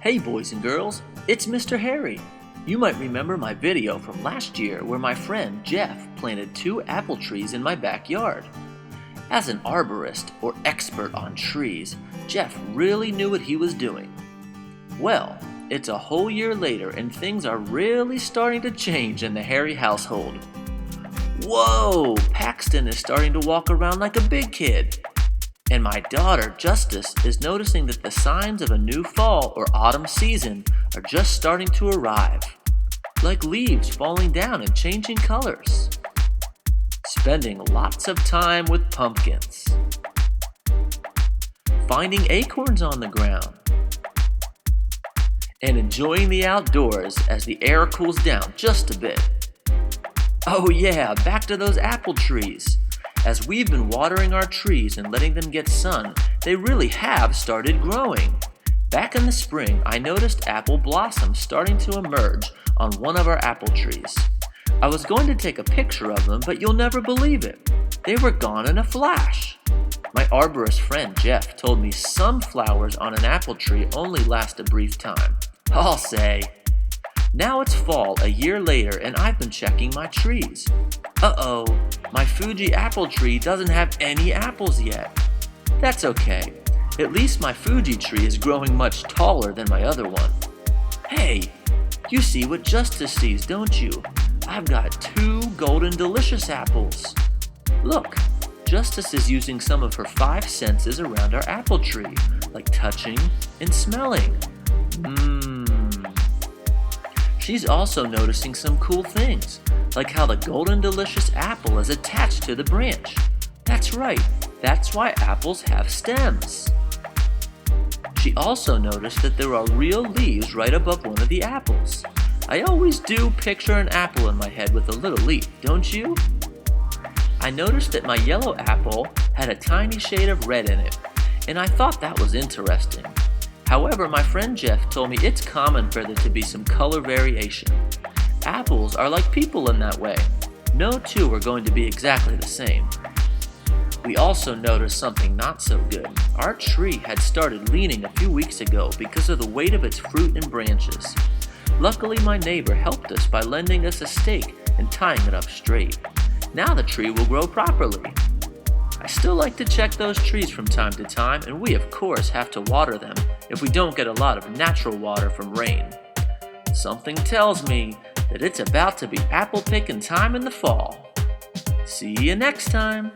Hey boys and girls, it's Mr. Harry. You might remember my video from last year where my friend Jeff planted 2 apple trees in my backyard. As an arborist or expert on trees, Jeff really knew what he was doing. Well, it's a whole year later and things are really starting to change in the Harry household. Whoa, Paxton is starting to walk around like a big kid. And my daughter, Justice, is noticing that the signs of a new fall or autumn season are just starting to arrive, like leaves falling down and changing colors. Spending lots of time with pumpkins. Finding acorns on the ground. And enjoying the outdoors as the air cools down just a bit. Oh yeah, back to those apple trees. As we've been watering our trees and letting them get sun, they really have started growing. Back in the spring, I noticed apple blossoms starting to emerge on one of our apple trees. I was going to take a picture of them, but you'll never believe it. They were gone in a flash. My arborist friend Jeff told me some flowers on an apple tree only last a brief time. I'll say. Now it's fall a year later and I've been checking my trees. Uh-oh, my Fuji apple tree doesn't have any apples yet. That's okay. At least my Fuji tree is growing much taller than my other one. Hey, you see what Justice sees, don't you? I've got 2 golden delicious apples. Look, Justice is using some of her 5 senses around our apple tree, like touching and smelling. She's also noticing some cool things, like how the golden delicious apple is attached to the branch. That's right, that's why apples have stems. She also noticed that there are real leaves right above one of the apples. I always do picture an apple in my head with a little leaf, don't you? I noticed that my yellow apple had a tiny shade of red in it, and I thought that was interesting. However, my friend Jeff told me it's common for there to be some color variation. Apples are like people in that way. No 2 are going to be exactly the same. We also noticed something not so good. Our tree had started leaning a few weeks ago because of the weight of its fruit and branches. Luckily, my neighbor helped us by lending us a stake and tying it up straight. Now the tree will grow properly. I still like to check those trees from time to time, and we of course have to water them if we don't get a lot of natural water from rain. Something tells me that it's about to be apple picking time in the fall. See you next time!